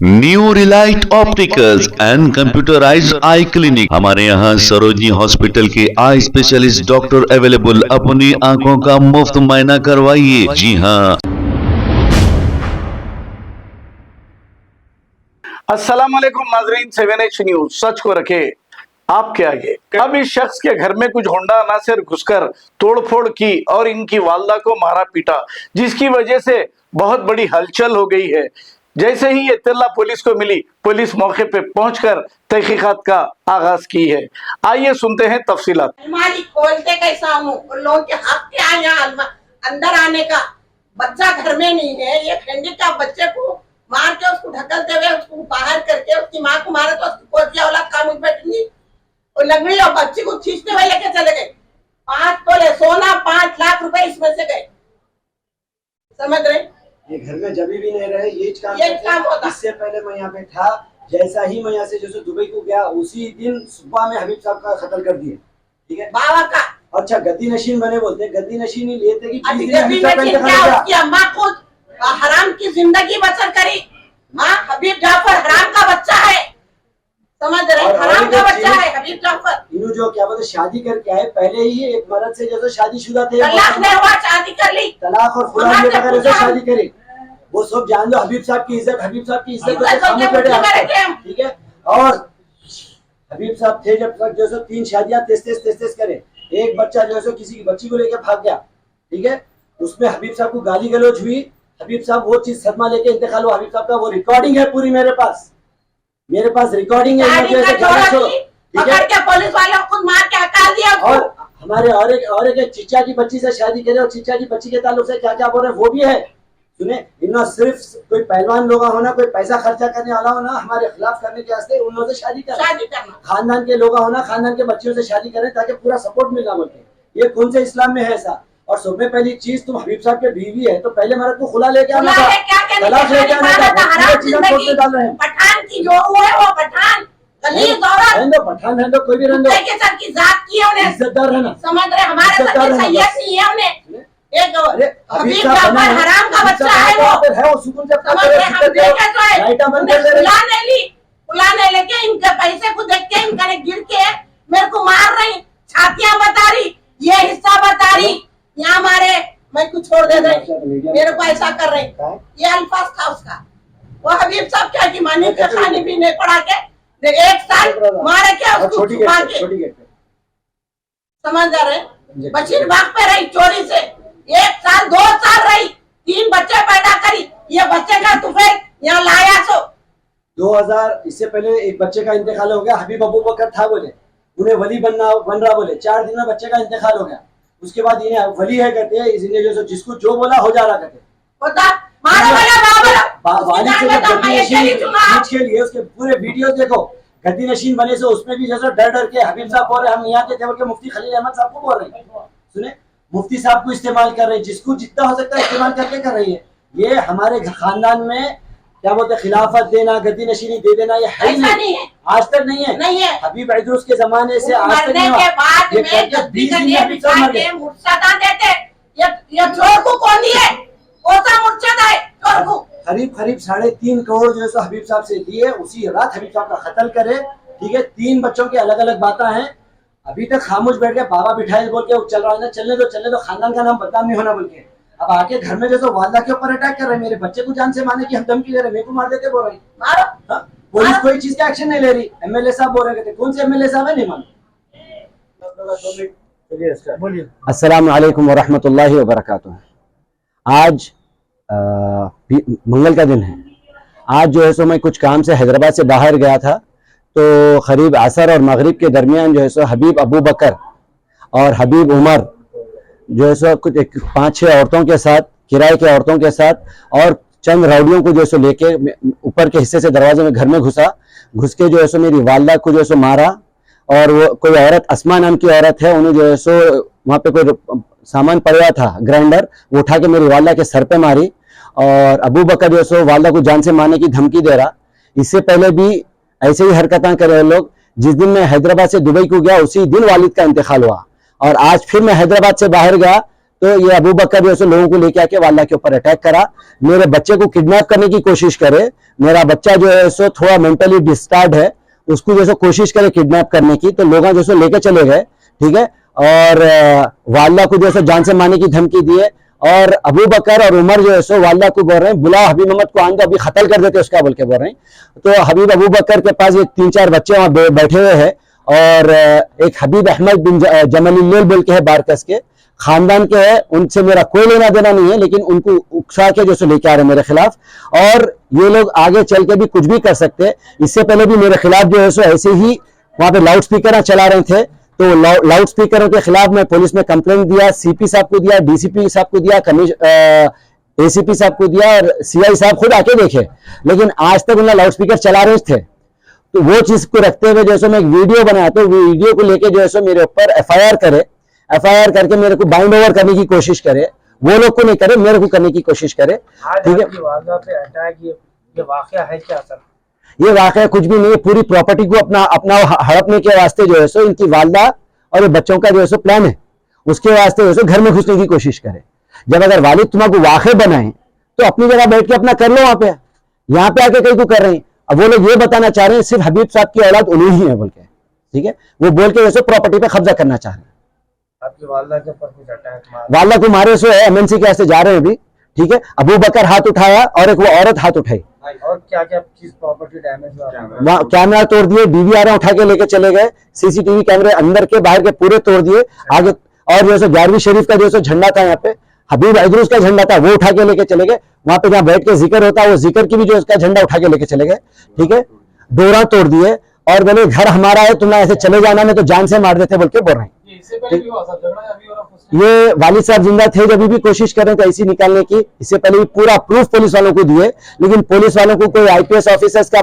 New Relight opticals and computerised I clinic. हमारे यहाँ Sarojini hospital के आई स्पेशलिस्ट डॉक्टर अवेलेबल। अपनी आंखों का मुफ्त मुआयना करवाइए। जी हाँ। अस्सलाम वालेकुम नाजरीन, 7H न्यूज सच को रखे आपके आगे। अब इस शख्स के घर में कुछ होंडा अनासर घुसकर तोड़फोड़ की और इनकी वालदा को मारा पीटा, जिसकी वजह से बहुत बड़ी हलचल हो गई है। जैसे ही ये इत्तला पुलिस को मिली, पुलिस मौके पे पहुंचकर तहकीकात का आगाज की है। आइए सुनते हैं तफसीलात। अलमारी खोलते कैसा हूँ, उन लोगों के हक क्या है यहाँ अंदर आने का। बच्चा घर में नहीं है, ये हैंडीकैप बच्चे को मार के उसको ढकलते हुए उसको बाहर करके उसकी माँ को मारे तो उसकी पोतिया औलाद खामोश बैठी और लग गई और बच्ची को खींचते हुए लेके चले गए। 5 तोले सोना, 5 लाख रुपए इसमें से गए। समझ रहे? ये घर में जब भी नहीं रहे, ये काम होता। इससे पहले मैं यहाँ पे था, जैसा ही मैं यहाँ से जैसे दुबई को गया, उसी दिन सुबह में हबीब साहब का कत्ल कर दिए। ठीक है, बाबा का। अच्छा, गद्दी नशीन बने बोलते, गद्दी नशीन ही लिए थे कि उसकी अम्मा खुद हराम की जिंदगी बसर करी। हाँ, हबीब जाफर हराम का बच्चा है, समझ रहे? हराम का बच्चा है हबीब जाफर। इन्हों जो क्या बोलते शादी करके आए, पहले ही एक मर्द से जैसे शादीशुदा थे, तलाक नहीं हुआ, शादी कर ली, तलाक और खुला वगैरह शादी करी। वो सब जान लो, हबीब साहब की इज्जत, हबीब साहब की इज्जत। ठीक है, और हबीब साहब थे जब तक जो 3 शादियां तेज करे, एक बच्चा जो है किसी की बच्ची को लेकर भाग गया। ठीक है, उसमें हबीब साहब को गाली गलौज हुई। हबीब साहब वो चीज सदमा लेके इंतकाल हुआ। हबीब साहब का वो रिकॉर्डिंग है पूरी, मेरे पास रिकॉर्डिंग है। पुलिस वालों को मार के हटा दिया। और हमारे और एक चिच्चा की बच्ची से शादी करे, और चिच्चा की बच्ची के ताल्लुक से क्या क्या बोल रहे हैं वो भी है। सुने, इन्होंने सिर्फ कोई पहलवान लोग होना, कोई पैसा खर्चा करने वाला होना, हमारे खिलाफ करने के वास्ते उन्होंने शादी करना। खानदान के लोग होना, खानदान के बच्चियों से शादी करें ताकि पूरा सपोर्ट मिलना बोलते। ये कौन से इस्लाम में है ऐसा? और सब में पहली चीज, तुम हबीब साहब के बीवी है तो पहले मर्द को खुला लेके आना था, तलाक लेके आना था। डाल रहे हैं पठान की जो है वो पठान, पठान रहने दो, कोई भी रहने दो, इज्जतदार रहना। समझ रहे? हमारे हबीब जाफर हराम का बच्चा है वो सुकून से बुलाने लेके इनके पैसे को देख के इनका गिर के मेरे को मार रही, छातियां बता रही, ये हिस्सा बता रही, यहाँ मारे, मैं कुछ छोड़ दे रही, मेरे को ऐसा कर रही। ये अल्फाज था उसका। वो हबीब साहब क्या की मानी के खाने भी नहीं पड़ा के 1 साल मारे क्या उसको छुपा के। समझ रहे? बशीर बाग पे रही चोरी से 1 साल 2 साल रही, 3 बच्चे पैदा करी। ये बच्चे का तुफैल यहाँ लाया सो 2000 इससे पहले एक बच्चे का इंतकाल हो गया। हबीब अबू बकर था बोले, उन्हें वली बन रहा बोले, 4 दिन में बच्चे का इंतकाल हो गया। उसके बाद इन्हें वली है कहते हैं, इन्हें जो जिसको जो बोला हो जा रहा कहते हैं। के लिए उसके पूरे वीडियो देखो, गद्दी नशीन बने से उसमें भी जैसे डर के हबीब साहब बोल रहे हम यहाँ के थे बोल के मुफ्ती खलील अहमद साहब को बोल रहे हैं। सुने, मुफ्ती साहब को इस्तेमाल कर रहे हैं, जिसको जितना हो सकता है इस्तेमाल करके कर रही है। ये हमारे खानदान में क्या बोलते खिलाफत देना, गद्दी नशीनी दे देना, ये है नहीं है, आज तक नहीं है। हबीब इदरूस के जमाने से आज तक नहीं हुआ। करीब 3.5 करोड़ जो है हबीब साहब से दिए, उसी रात हबीब साहब का कत्ल करे। ठीक है, 3 बच्चों की अलग अलग बातें हैं। अभी तक खामोश बैठ के बाबा बिठाए बोल के चल रहा है ना, चलने दो, खानदान का नाम बदनाम नहीं होना बोल के। अब आके घर में जैसे वालदा के ऊपर अटैक कर रहे हैं, मेरे बच्चे को जान से मारने की हम धमकी दे रहे हैं, मेरे को मार देते बोल रही। पुलिस कोई चीज का एक्शन नहीं ले रही। एमएलए साहब बोल रहे थे, कौन से एमएलए साहब है नहीं मालूम। अस्सलाम वालेकुम वरहमतुल्लाहि वबरकातुहू। आज मंगल का दिन है। आज जो है सो मैं कुछ काम से हैदराबाद से बाहर गया था, तो करीब असर और मगरिब के दरमियान जो है सो हबीब अबू बकर और हबीब उमर जो है सो कुछ 5-6 औरतों के साथ, किराए के औरतों के साथ और चंद राउडियों को जो है सो लेके ऊपर के हिस्से से दरवाजे में घर में घुस के जो है सो मेरी वालदा को जो है सो मारा। और वो कोई औरत अस्मा नाम की औरत है, उन्हें जो है सो वहाँ पे कोई सामान पड़ा था ग्राइंडर, वो उठा के मेरी वालदा के सर पे मारी। और अबू बकर जो है सो वालदा को जान से मारने की धमकी दे रहा। इससे पहले भी ऐसे ही हरकतें कर रहे लोग। जिस दिन मैं हैदराबाद से दुबई को गया, उसी दिन वालिद का इंतकाल हुआ। और आज फिर मैं हैदराबाद से बाहर गया तो ये अबू बकर जो है लोगों को लेके आके वाला के ऊपर अटैक करा, मेरे बच्चे को किडनैप करने की कोशिश करे। मेरा बच्चा जो है सो थोड़ा मेंटली डिस्टर्ब है, उसको जो है कोशिश करे किडनैप करने की, तो लोग जो है लेके चले गए, ठीक है। और वाला को जो है जान से मारने की धमकी दी है। और अबू बकर और उमर जो है सो वाला को बोल रहे हैं बुलाओ हबीब मोहम्मद को, आएंगे अभी कत्ल कर देते उसका, बोल के बोल रहे हैं। तो हबीब अबू बकर के पास ये 3-4 बच्चे वहां बैठे हुए हैं, और एक हबीब अहमद बिन जमलील बोल के है, बारकस के खानदान के है, उनसे मेरा कोई लेना देना नहीं है, लेकिन उनको उकसा के जो लेके आ रहे हैं मेरे खिलाफ, और ये लोग आगे चल के भी कुछ भी कर सकते हैं। इससे पहले भी मेरे खिलाफ जो है सो ऐसे ही वहां पे लाउड स्पीकर चला रहे थे, तो लाउड स्पीकरों के खिलाफ मैं पुलिस में कंप्लेंट दिया, सीपी साहब को दिया, डीसीपी साहब को दिया, एसीपी साहब को दिया, और सीआई साहब खुद आके देखे, लेकिन आज तक उन्हें लाउड स्पीकर चला रहे थे। तो वो चीज को रखते हुए जैसे मैं एक वीडियो बनाया, तो वीडियो को लेके जो है मेरे ऊपर एफआईआर करे, एफआईआर करके मेरे को बाइंड ओवर करने की कोशिश करे, वो लोग को नहीं करे, मेरे को करने की कोशिश करे, ठीक है। ये वाकया है क्या सर? ये वाकया कुछ भी नहीं है, पूरी प्रॉपर्टी को अपना हड़पने के वास्ते जो है सो इनकी वालदा और ये बच्चों का जो है सो प्लान है, उसके वास्ते जो है घर में घुसने की कोशिश करे। जब अगर वालिद तुम्हारा वाक़े बनाए तो अपनी जगह बैठ के अपना कर लो, वहां पे यहाँ पे आके कहीं को कर रहे हैं। अब वो लोग ये बताना चाह रहे हैं सिर्फ हबीब साहब की औलाद उन्हीं ही है बोल के, ठीक है, वो बोल के जैसे प्रॉपर्टी पे कब्जा करना चाह रहे हैं। आपकी वालदा के ऊपर कुछ अटैक वालदा को मारे सो है, एमएनसी के ऐसे जा रहे हैं अभी, ठीक है। अबू बकर हाथ उठाया और एक वो औरत हाथ उठाई, और क्या क्या चीज प्रॉपर्टी डैमेज हुआ? कैमरा तोड़ दिए, डीवीआर उठा के लेके चले गए, सीसीटीवी कैमरे अंदर के बाहर के पूरे तोड़ दिए आगे। और जो है 11वीं शरीफ का जो है झंडा था यहाँ पे, हबीब इदरूस का झंडा था, वो उठा के लेके चले गए। वहां पे जहाँ बैठ के जिक्र होता है वो जिक्र की भी जो उसका झंडा उठा के लेके चले गए, ठीक है। डोरा तोड़ दिए और बोले घर हमारा है, तुमने ऐसे चले जाना, में तो जान से मार देते बोल के बोल रहे हैं। ये वालिद साहब जिंदा थे जब भी कोशिश कर रहे थे ऐसी निकालने की, इससे पहले भी पूरा प्रूफ पुलिस वालों को दिए, लेकिन पुलिस वालों को कोई आईपीएस ऑफिसर्स का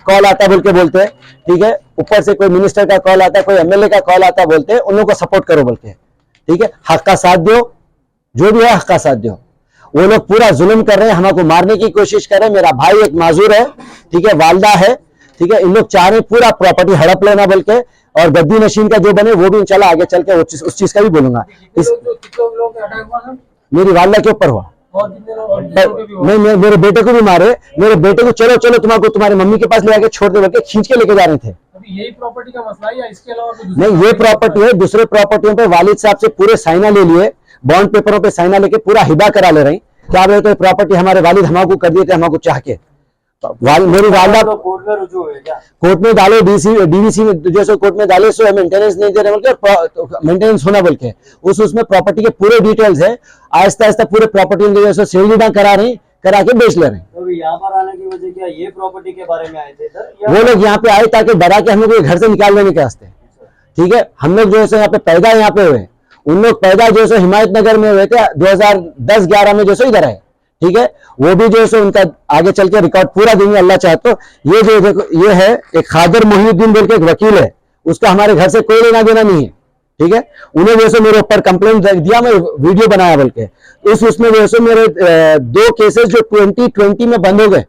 कॉल आता बोल के बोलते हैं, ठीक है, ऊपर से कोई मिनिस्टर का कॉल आता, कोई एमएलए का कॉल आता, बोलते हैं उन लोगों को सपोर्ट करो बोल के, ठीक है। हक का साथ दो, जो भी है हक का साथ दो। वो लोग पूरा जुल्म कर रहे हैं, हमको मारने की कोशिश कर रहे हैं। मेरा भाई एक माजूर है, ठीक है, वालदा है, ठीक है। इन लोग चाह रहे पूरा प्रॉपर्टी हड़प लेना बोल के, और गद्दी नशीन का जो बने वो भी इंशाल्लाह आगे चल के उस चीज का भी बोलूंगा। मेरी वालदा के ऊपर हुआ, नहीं मेरे बेटे को भी मारे, मेरे बेटे को चलो चलो तुम्हारे तुम्हारे मम्मी के पास ले आके छोड़ दे बोल के खींच के लेके जा रहे थे। यही प्रॉपर्टी का मसला है या इसके अलावा नहीं, ये प्रॉपर्टी है, दूसरे प्रॉपर्टियों पे वालिद साहब से पूरे साइना ले लिए, बॉन्ड पेपरों पे साइना लेके पूरा हिबा करा ले रहे हैं। क्या बोले तो प्रॉपर्टी हमारे वालिद हमको कर दिए थे, हमको चाह के। मेरी वालदा कोर्ट में रुजू है क्या? कोर्ट में डाले, डीवीसी में जैसे कोर्ट में डाले, सो मेंटेनेंस नहीं दे रहे बोल के, मेंटेनेंस होना बोल के उसमें प्रॉपर्टी के पूरे डिटेल्स है। आहिस्ता आहिस्ता पूरे प्रॉपर्टी जैसे सेल डीड करा रहे हैं, करा के बेच ले रहे हैं। तो यहाँ पर आने की वजह क्या ये प्रॉपर्टी के बारे में आए थे इधर? वो लोग यहाँ पे आए ताकि डरा के हम लोग घर से निकाल देने के वास्ते, ठीक है। हम लोग जो है यहाँ पे पैदा यहाँ पे हुए, उन लोग पैदा जो है हिमायत नगर में हुए थे, 2010-11 में जो इधर है, ठीक है। वो भी जो है उनका आगे चल के रिकॉर्ड पूरा देंगे अल्लाह चाहे तो। ये जो देखो ये है एक खादर मोहिउद्दीन बोल के एक वकील है, उसका हमारे घर से कोई लेना देना नहीं है, ठीक है। उन्हें जैसे मेरे ऊपर कंप्लेंट दिया, मैं वीडियो बनाया बोल के, उसमें जैसे मेरे 2 केसेस जो 2020 में बंद हो गए,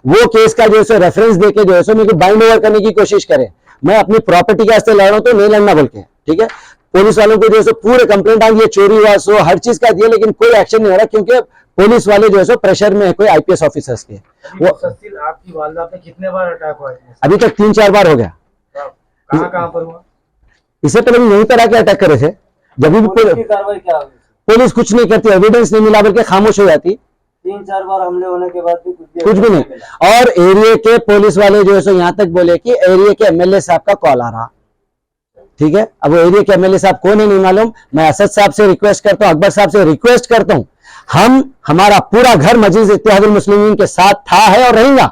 वो केस का जो है रेफरेंस देके जो है मेरे को बाइंड ओवर करने की कोशिश करे। मैं अपनी प्रॉपर्टी के वास्ते लड़ रहा हूँ तो नहीं लड़ना बोल के, ठीक है। पुलिस वालों को जो है पूरे कंप्लेंट आ गई, चोरी हुआ सो हर चीज का दिया, लेकिन कोई एक्शन नहीं हो रहा क्योंकि पुलिस वाले जो है प्रेशर में है कोई आईपीएस ऑफिसर्स के। वो आपकी वालदा पे कितने बार अटैक हुआ है? अभी तक 3-4 बार हो गया। कहाँ पर हुआ? इससे पहले भी यहीं पर आके अटैक करे थे। जब भी कार्रवाई क्या हुई? पुलिस कुछ नहीं करती, एविडेंस नहीं मिला बल्कि खामोश हो जाती। 3-4 बार हमले होने के बाद भी कुछ भी नहीं। और एरिया के पुलिस वाले जो है यहाँ तक बोले कि एरिया के एमएलए साहब का कॉल आ रहा, ठीक है। अब वो एरिया के एमएलए साहब कौन है नहीं मालूम। मैं असद साहब से रिक्वेस्ट करता हूँ, अकबर साहब से रिक्वेस्ट करता हूँ, हमारा पूरा घर मजलिस इत्तेहादुल मुस्लिमीन के साथ था, है और रहेगा।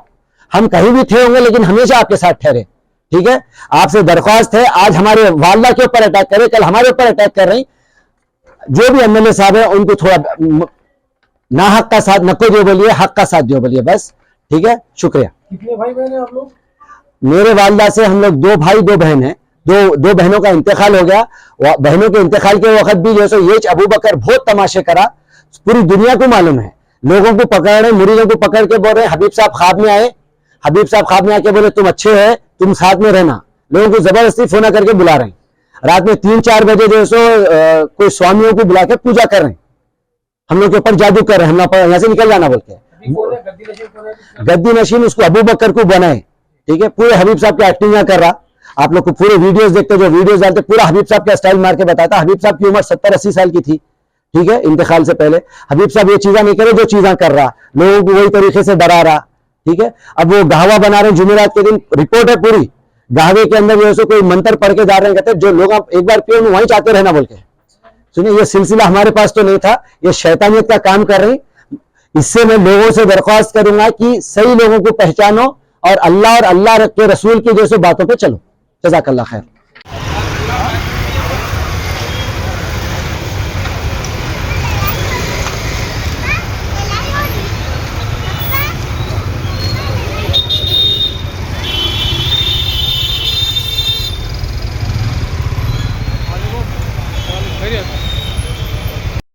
हम कहीं भी थे होंगे लेकिन हमेशा आपके साथ ठहरे, ठीक है। आपसे दरख्वास्त है, आज हमारे वालदा के ऊपर अटैक करे, कल हमारे ऊपर अटैक कर रही। जो भी एमएलए साहब है उनको थोड़ा ना हक का साथ नको दियो बोलिए, हक का साथ दियो बोलिए, बस, ठीक है। शुक्रिया। कितने भाई बहन है आप लोग? मेरे वालदा से हम लोग 2 भाई 2 बहन है। दो बहनों का इंतकाल हो गया। बहनों के इंतकाल के वक्त भी जो है ये अबू बकर बहुत तमाशे करा, पूरी दुनिया को मालूम है। लोगों को पकड़ रहे, मुरीदों को पकड़ के बोल रहे हैं हबीब साहब ख्वाब में आए, हबीब साहब ख्वाब में आके बोले तुम अच्छे है, तुम साथ में रहना। लोगों को जबरदस्ती फोन करके बुला रहे हैं। रात में 3-4 बजे जो है सो कोई स्वामियों को बुला के पूजा कर रहे हैं, हम लोग के ऊपर जादू कर रहे हैं, हम लोग यहाँ से निकल जाना बोल के। गद्दी नशीन उसको अबू बकर को बनाए, ठीक है। पूरे हबीब साहब की एक्टिंग यहाँ कर रहा, आप लोग को पूरे वीडियोस देखते, जो वीडियोस डालते, पूरा हबीब साहब का स्टाइल मार के बताता। हबीब साहब की उम्र 70-80 साल की थी, ठीक है, इंतकाल से पहले। हबीब साहब ये चीजें नहीं करे जो चीजें कर रहा, लोगों को वही तरीके से डरा रहा, ठीक है। अब वो गहवा बना रहे हैं, जुमेरात के दिन रिपोर्ट है पूरी, गहवे के अंदर जो है कोई मंत्र पढ़ के जा रहे हैं, कहते जो लोग आप एक बार पिए वहीं चाहते रहना बोल के। सुनिए, ये सिलसिला हमारे पास तो नहीं था, ये शैतानियत का काम कर रही। इससे मैं लोगों से दरख्वास्त करूंगा कि सही लोगों को पहचानो और अल्लाह के रसूल की जैसे बातों पे चलो। जज़ाकल्लाह खैर।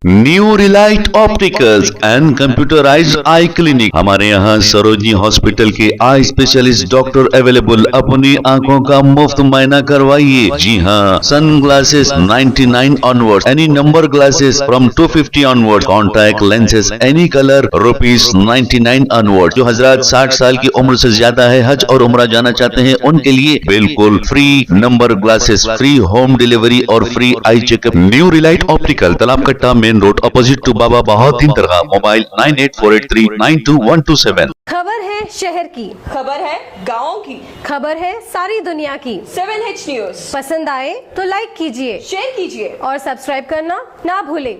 New Relight opticals and computerised I clinic. हमारे यहाँ सरोजनी हॉस्पिटल के आई स्पेशलिस्ट डॉक्टर अवेलेबल। अपनी आंखों का मुफ्त मायना करवाइए। जी हाँ, sun glasses 99 onward, any number glasses from 250 onward, contact lenses any colour ₹99 onward. जो हजरात 60 साल की उम्र से ज्यादा है, हज और उम्रा जाना चाहते हैं, उनके लिए बिल्कुल free number glasses, free home delivery और free eye checkup. New relight optical, Talab Katta, main road, opposite to Baba Bahauddin Dargah. Mobile 9848392127। खबर है शहर की, खबर है गाँव की, खबर है सारी दुनिया की। 7H न्यूज पसंद आए तो लाइक कीजिए, शेयर कीजिए और सब्सक्राइब करना ना भूलें।